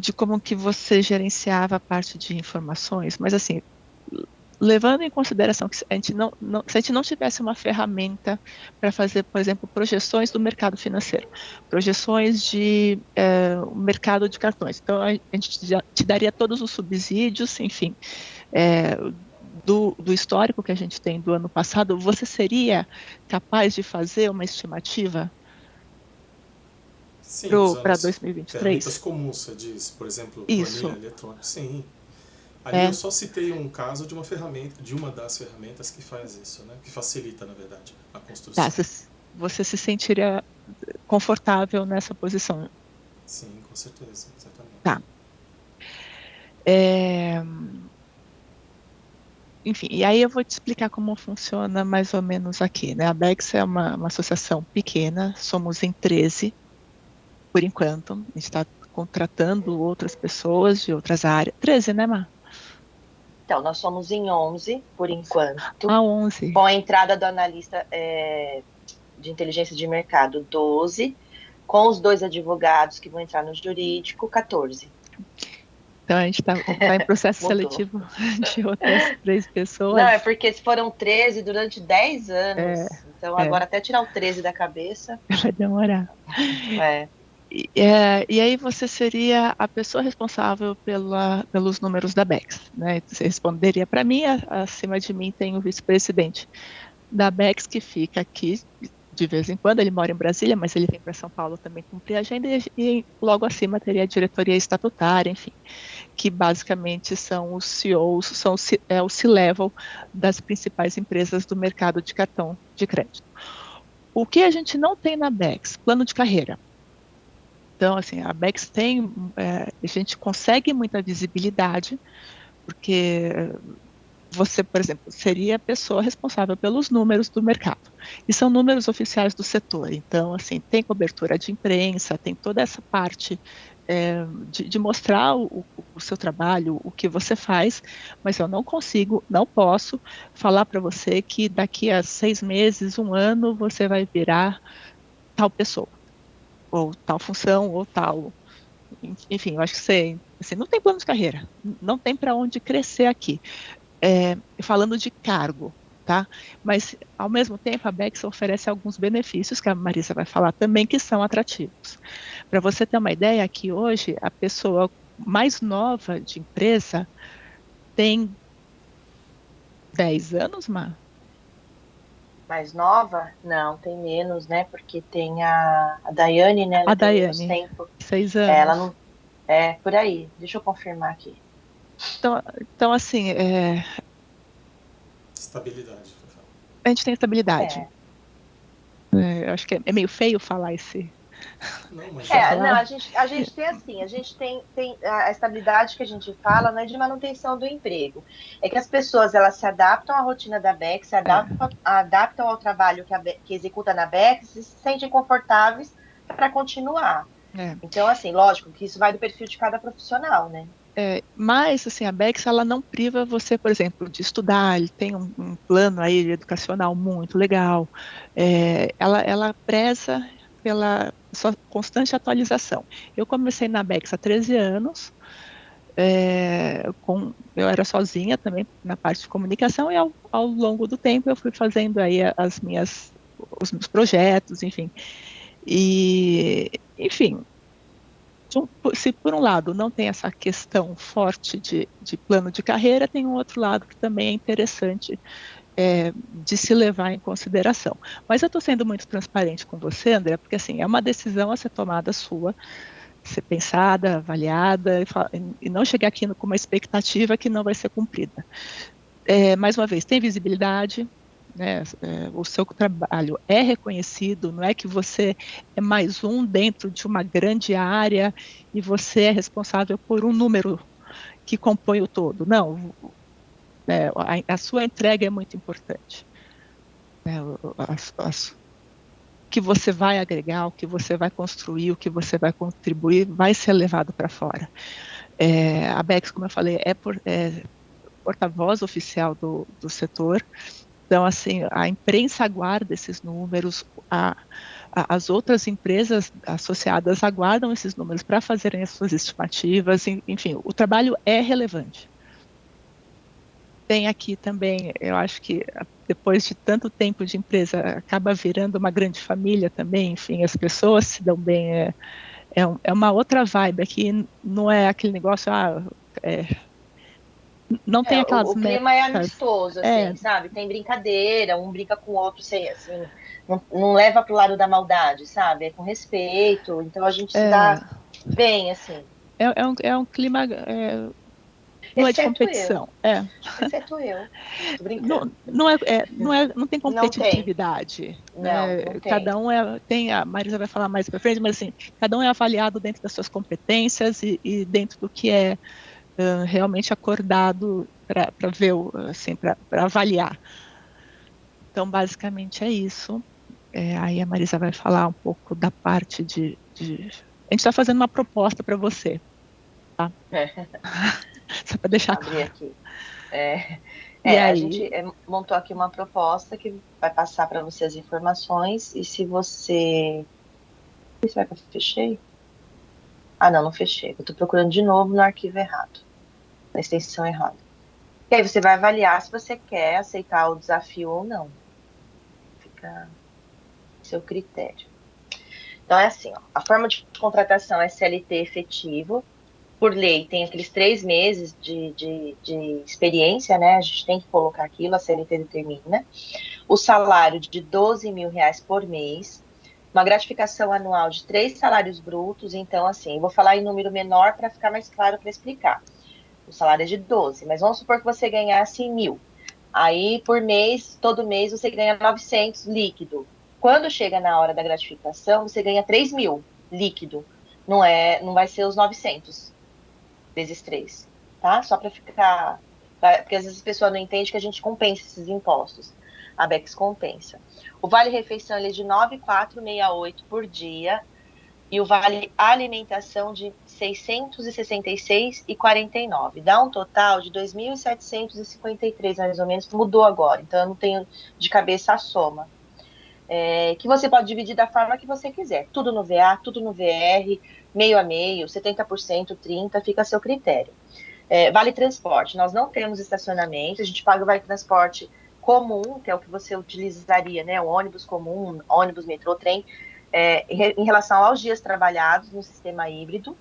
de como que você gerenciava a parte de informações, mas assim, levando em consideração que se a gente se a gente não tivesse uma ferramenta para fazer, por exemplo, projeções do mercado financeiro, projeções de mercado de cartões, então a gente já te daria todos os subsídios, enfim, é, do histórico que a gente tem do ano passado, você seria capaz de fazer uma estimativa Sim, para usando ferramentas 2023? comuns, você diz, por exemplo, planilha Isso, eletrônica. Sim. Ali eu é. só citei um caso de uma ferramenta, de uma das ferramentas que faz isso, né? Que facilita, na verdade, a Tá, construção. você se sentiria confortável nessa posição? Sim, com certeza, exatamente. Tá. É, enfim, e aí eu vou te explicar como funciona mais ou menos aqui, né? A BEX é uma associação pequena, somos em 13, por enquanto. A gente está contratando outras pessoas de outras áreas. 13, né, Mar? Então, nós somos em 11, por enquanto, Ah, 11. com a entrada do analista de inteligência de mercado, 12, com os 2 advogados que vão entrar no jurídico, 14. Então a gente tá em processo Mudou. seletivo de outras 3 Não, é pessoas. porque foram 13 durante 10 É, anos. Então, é, agora até tirar o 13 da cabeça, vai demorar. é, E aí você seria a pessoa responsável pelos números da BEX, né? Você responderia para mim, acima de mim tem o vice-presidente da BEX que fica aqui de vez em quando, ele mora em Brasília, mas ele vem para São Paulo também cumprir a agenda, e logo acima teria a diretoria estatutária, enfim, que basicamente são os CEOs, o C-level das principais empresas do mercado de cartão de crédito. O que a gente não tem na BEX? Plano de carreira. Então, assim, a BEX tem, a gente consegue muita visibilidade, porque você, por exemplo, seria a pessoa responsável pelos números do mercado. E são números oficiais do setor. Então, assim, tem cobertura de imprensa, tem toda essa parte de mostrar o seu trabalho, o que você faz, mas eu não consigo, não posso falar para você que daqui a 6 meses, 1 ano, você vai virar tal pessoa, ou tal função, ou tal. Enfim, eu acho que você, assim, não tem plano de carreira, não tem para onde crescer aqui. Falando de cargo, tá? Mas, ao mesmo tempo, a Bex oferece alguns benefícios, que a Marisa vai falar também, que são atrativos. Para você ter uma ideia, aqui hoje, a pessoa mais nova de empresa tem 10 anos, Má? mais nova. Não, tem menos, né? Porque tem a Daiane, né? A Ela tem menos Daiane, tempo. 6 Ela anos. não. É, por aí. Deixa eu confirmar aqui. Então assim, Estabilidade. a gente tem estabilidade. É. Eu acho que é meio feio falar Não, mas essa já. Não, palavra. a gente tem assim, a gente tem a estabilidade que a gente fala, não é de manutenção do emprego. É que as pessoas elas se adaptam à rotina da BEC, se É, adaptam ao trabalho que executa na BEC, se sentem confortáveis para continuar. é. Então, assim, lógico que isso vai do perfil de cada profissional, né? Mas, assim, a Bex, ela não priva você, por exemplo, de estudar, ele tem um plano aí educacional muito legal, ela preza pela sua constante atualização. Eu comecei na Bex há 13 anos, eu era sozinha também na parte de comunicação, e ao longo do tempo eu fui fazendo aí os meus projetos, enfim. E, enfim, se por um lado não tem essa questão forte de plano de carreira, tem um outro lado que também é interessante de se levar em consideração. Mas eu estou sendo muito transparente com você, André, porque assim, é uma decisão a ser tomada sua, ser pensada, avaliada, e não chegar aqui com uma expectativa que não vai ser cumprida. Mais uma vez, tem visibilidade, né? O seu trabalho é reconhecido, não é que você é mais um dentro de uma grande área e você é responsável por um número que compõe o todo. Não, a sua entrega é muito importante. Né? O que você vai agregar, o que você vai construir, o que você vai contribuir, vai ser levado para fora. A BEX, como eu falei, é porta-voz oficial do setor. Então, assim, a imprensa aguarda esses números, as outras empresas associadas aguardam esses números para fazerem as suas estimativas, enfim, o trabalho é relevante. Tem aqui também, eu acho que depois de tanto tempo de empresa, acaba virando uma grande família também, enfim, as pessoas se dão bem, é uma outra vibe aqui, não é aquele negócio, não tem aquelas O clima é métricas. amistoso, assim, sabe? Tem brincadeira, um brinca com o outro, assim, não leva pro lado da maldade, sabe? É com respeito, então a gente se dá bem, assim. É um clima, não é de Exceto eu. competição. Exceto eu. Tô brincando. Não tem Não tem. competitividade. Não, Né? não tem. Cada um a Marisa vai falar mais para frente, mas assim, cada um é avaliado dentro das suas competências e dentro do que é realmente acordado para ver, assim, para avaliar. Então, basicamente é isso. Aí a Marisa vai falar um pouco da parte de... A gente está fazendo uma proposta para você, tá? Só para deixar Abrir claro. aqui. E A aí? gente montou aqui uma proposta que vai passar para você as informações, e se você... Será que eu fechei? Ah, não fechei. Eu estou procurando de novo no arquivo errado, na extensão errada. E aí você vai avaliar se você quer aceitar o desafio ou não. Fica a seu critério. Então é assim, ó, a forma de contratação é CLT efetivo. Por lei, tem aqueles 3 meses de experiência, né? A gente tem que colocar aquilo, a CLT determina. O salário de R$ 12.000 por mês. Uma gratificação anual de 3 salários brutos. Então, assim, eu vou falar em número menor para ficar mais claro para explicar. O salário é de 12, mas vamos supor que você ganhasse 1.000. Aí, por mês, todo mês, você ganha 900 líquido. Quando chega na hora da gratificação, você ganha 3.000 líquido. Não vai ser os 900 vezes 3, tá? Só para ficar... Porque às vezes a pessoa não entende que a gente compensa esses impostos. A Bex compensa. O vale-refeição ele é de 9.468 por dia, e o vale alimentação de 666,49. Dá um total de 2.753, mais ou menos, mudou agora, então eu não tenho de cabeça a soma. Que você pode dividir da forma que você quiser. Tudo no VA, tudo no VR, meio a meio, 70%, 30%, fica a seu critério. Vale transporte, nós não temos estacionamento, a gente paga o vale transporte comum, que é o que você utilizaria, né? O ônibus comum, ônibus, metrô, trem, em relação aos dias trabalhados no sistema híbrido.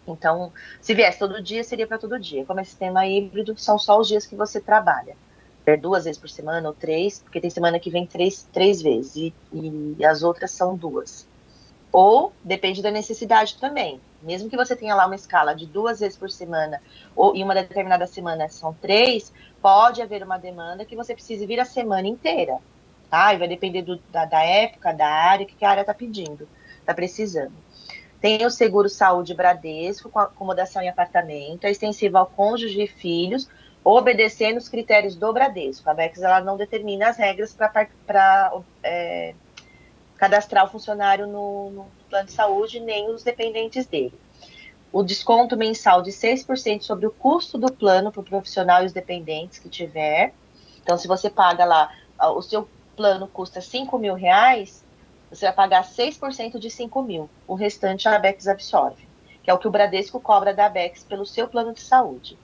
Então, se viesse todo dia, seria para todo dia. Como é sistema híbrido, são só os dias que você trabalha. 2 vezes por semana ou 3, porque tem semana que vem 3 vezes, e as outras são 2. Ou depende da necessidade também. Mesmo que você tenha lá uma escala de 2 vezes por semana, ou em uma determinada semana são 3, pode haver uma demanda que você precise vir a semana inteira. Tá? E vai depender da época, da área, que a área está pedindo, está precisando. Tem o seguro saúde Bradesco, com acomodação em apartamento, é extensivo ao cônjuge e filhos, obedecendo os critérios do Bradesco. A Bex ela não determina as regras para cadastrar o funcionário no plano de saúde, nem os dependentes dele. O desconto mensal de 6% sobre o custo do plano para o profissional e os dependentes que tiver. Então, se você paga lá, o seu plano custa R$ 5.000, você vai pagar 6% de 5.000. O restante a Abex absorve, que é o que o Bradesco cobra da Abex pelo seu plano de saúde.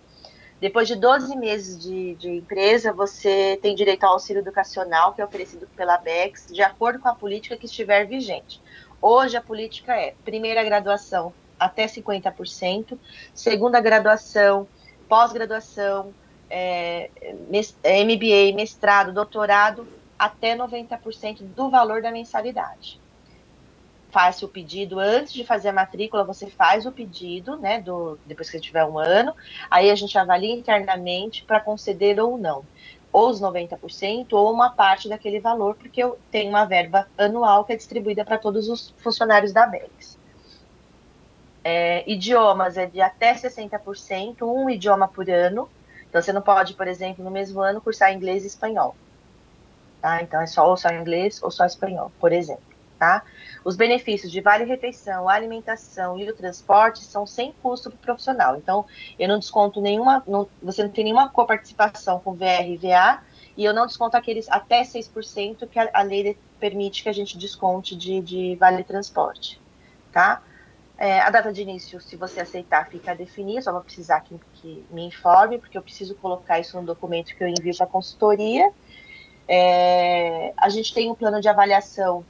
Depois de 12 meses de empresa, você tem direito ao auxílio educacional, que é oferecido pela Abex, de acordo com a política que estiver vigente. Hoje a política é primeira graduação até 50%, segunda graduação, pós-graduação, MBA, mestrado, doutorado, até 90% do valor da mensalidade. Faz o pedido antes de fazer a matrícula, você faz o pedido, né, depois que você tiver 1 ano, aí a gente avalia internamente para conceder ou não, ou os 90% ou uma parte daquele valor, porque eu tenho uma verba anual que é distribuída para todos os funcionários da Bex. Idiomas é de até 60%, um idioma por ano, então você não pode, por exemplo, no mesmo ano cursar inglês e espanhol, tá? Então é ou só inglês ou só espanhol, por exemplo. Tá? Os benefícios de vale-refeição, alimentação e o transporte são sem custo para o profissional. Então, eu não desconto nenhuma, você não tem nenhuma coparticipação com VR e VA, e eu não desconto aqueles até 6% que a lei permite que a gente desconte de vale transporte, tá? A data de início, se você aceitar, fica definida, só vou precisar que me informe, porque eu preciso colocar isso no documento que eu envio para a consultoria. A gente tem um plano de avaliação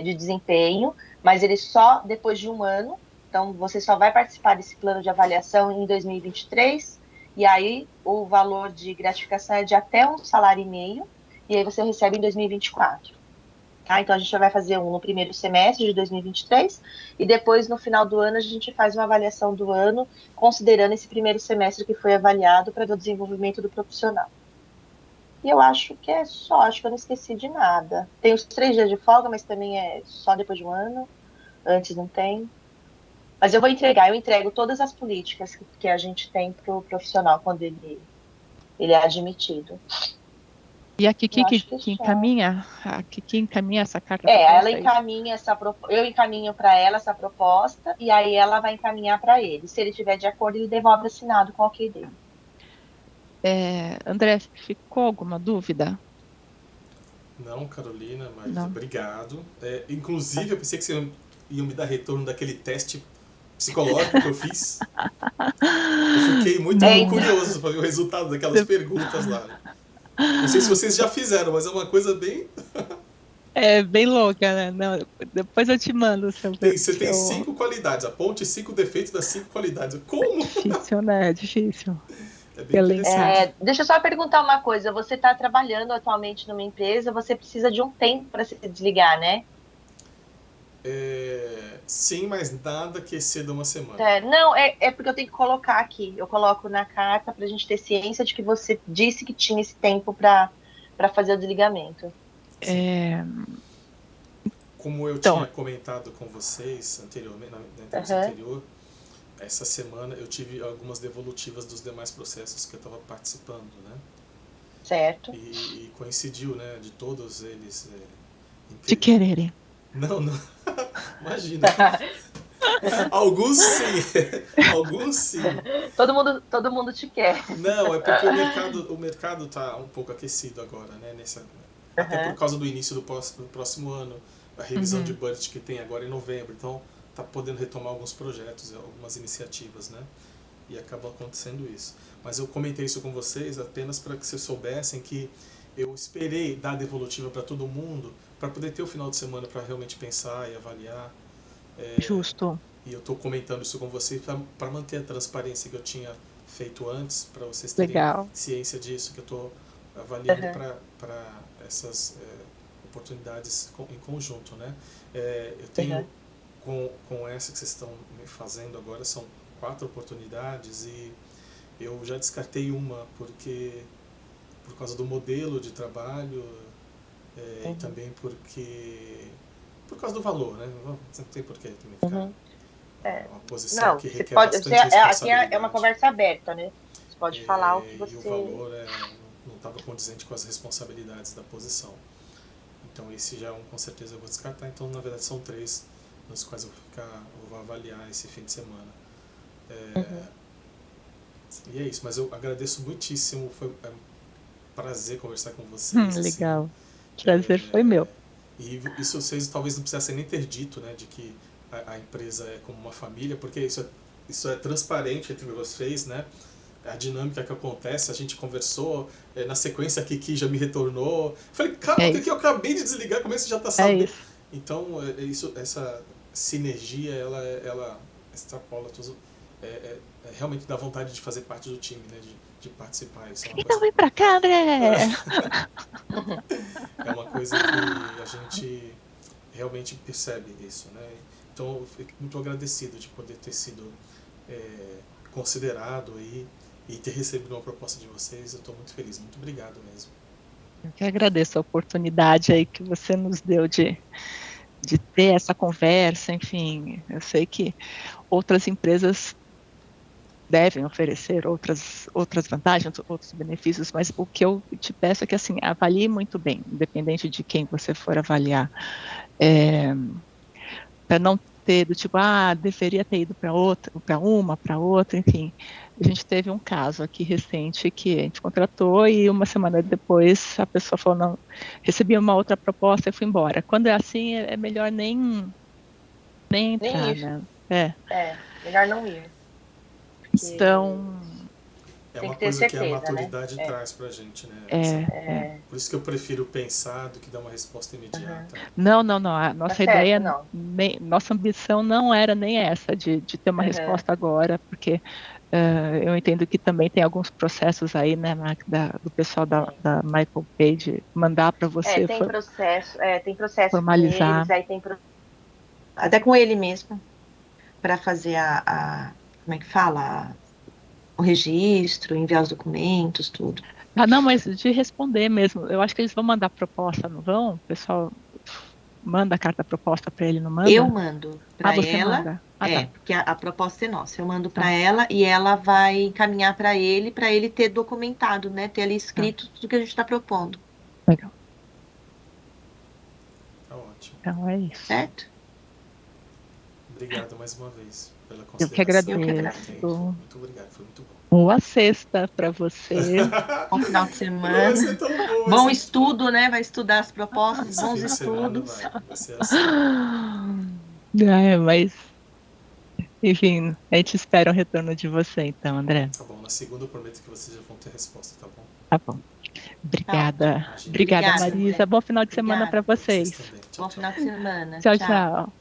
de desempenho, mas ele só depois de 1 ano. Então, você só vai participar desse plano de avaliação em 2023, e aí o valor de gratificação é de até 1,5 salário, e aí você recebe em 2024. Tá? Então, a gente vai fazer um no primeiro semestre de 2023, e depois, no final do ano, a gente faz uma avaliação do ano, considerando esse primeiro semestre que foi avaliado para o desenvolvimento do profissional. E eu acho que é só, acho que eu não esqueci de nada. Tem os 3 dias de folga, mas também é só depois de 1 ano, antes não tem. Mas eu entrego todas as políticas que a gente tem para o profissional quando ele é admitido. E a Kiki que encaminha essa carta? Ela encaminha eu encaminho para ela essa proposta, e aí ela vai encaminhar para ele. Se ele estiver de acordo, ele devolve assinado com o ok dele. André, ficou alguma dúvida? Não, Carolina, mas não. Obrigado. Inclusive, eu pensei que você ia me dar retorno daquele teste psicológico que eu fiz. Eu fiquei muito curioso para ver o resultado daquelas perguntas lá. Não sei se vocês já fizeram, mas é uma coisa bem... bem louca, né? Não, depois eu te mando o seu... Você tem 5 qualidades, aponte 5 defeitos das 5 qualidades. Como? Difícil, né? Difícil. Deixa eu só perguntar uma coisa. Você está trabalhando atualmente numa empresa, você precisa de um tempo para se desligar, né? Sim, mas nada que exceda 1 semana. Não, é porque eu tenho que colocar aqui. Eu coloco na carta para a gente ter ciência de que você disse que tinha esse tempo para fazer o desligamento. Como eu tinha comentado com vocês anteriormente, na entrevista anterior, essa semana eu tive algumas devolutivas dos demais processos que eu estava participando, né? Certo. E coincidiu, né, de todos eles... de quererem. Não. Imagina. Alguns sim. Todo mundo te quer. Não, é porque o mercado está um pouco aquecido agora, né? Até por causa do início do próximo ano, a revisão de budget que tem agora em novembro. Então, está podendo retomar alguns projetos, algumas iniciativas, né? E acaba acontecendo isso. Mas eu comentei isso com vocês apenas para que vocês soubessem que eu esperei dar devolutiva para todo mundo, para poder ter o final de semana para realmente pensar e avaliar. Justo. E eu estou comentando isso com vocês para manter a transparência que eu tinha feito antes, para vocês terem ciência disso, que eu estou avaliando para essas oportunidades em conjunto, né? Eu tenho, com essa que vocês estão me fazendo agora, são 4 oportunidades, e eu já descartei uma por causa do modelo de trabalho, e também por causa do valor, né? Não tem porquê também ficar uma posição que requer bastante responsabilidade. Aqui é uma conversa aberta, né? Você pode falar o que você... E o valor não estava condizente com as responsabilidades da posição. Então esse já é com certeza eu vou descartar. Então, na verdade, são 3 nos quais eu vou avaliar esse fim de semana. E é isso, mas eu agradeço muitíssimo, foi um prazer conversar com vocês. Legal, prazer foi meu. E isso vocês talvez não precisassem nem ter dito, né, de que a empresa é como uma família, porque isso é transparente entre vocês, né? A dinâmica que acontece, a gente conversou, na sequência a Kiki já me retornou. Falei, cara, o que eu acabei de desligar, como é que você já está sabendo? Então, essa sinergia, ela extrapola tudo, realmente dá vontade de fazer parte do time, né? De participar. Isso então vem pra cá, André! É uma coisa que a gente realmente percebe isso, né? Então, eu fico muito agradecido de poder ter sido considerado aí e ter recebido uma proposta de vocês. Eu estou muito feliz, muito obrigado mesmo. Eu que agradeço a oportunidade aí que você nos deu de ter essa conversa. Enfim, eu sei que outras empresas devem oferecer outras vantagens, outros benefícios, mas o que eu te peço é que, assim, avalie muito bem, independente de quem você for avaliar, para não ter do tipo, deveria ter ido para outra, para outra, enfim. A gente teve um caso aqui recente que a gente contratou e uma semana depois a pessoa falou, não, recebi uma outra proposta e fui embora. Quando é assim, é melhor nem entrar, né? Melhor não ir. Então... É uma coisa que a maturidade traz pra gente, né? Por isso que eu prefiro pensar do que dar uma resposta imediata. Não. A nossa ideia, nossa ambição não era nem essa, de ter uma resposta agora, porque eu entendo que também tem alguns processos aí, né, do pessoal da Michael Page mandar para você. Tem processo formalizar. Com eles, aí até com ele mesmo, para fazer como é que fala? O registro, enviar os documentos, tudo. Não, mas de responder mesmo. Eu acho que eles vão mandar proposta, não vão? O pessoal manda a carta proposta para ele, não manda? Eu mando para ela. Manda. Porque a proposta é nossa. Eu mando para ela e ela vai encaminhar para ele ter documentado, né? Ter ali escrito tudo que a gente está propondo. Legal. Tá ótimo. Então é isso. Certo? Obrigado mais uma vez pela consideração. Eu que agradeço. Muito obrigado, foi muito bom. Boa sexta para você. Bom final de semana. Bom estudo, né? Vai estudar as propostas, bons estudos. Vai ser assim. Mas, enfim, a gente espera o retorno de você, então, André. Tá bom, na segunda eu prometo que vocês já vão ter resposta, tá bom? Tá bom. Obrigada. Obrigada, Marisa. Bom final de semana para vocês. Bom final de semana. Tchau.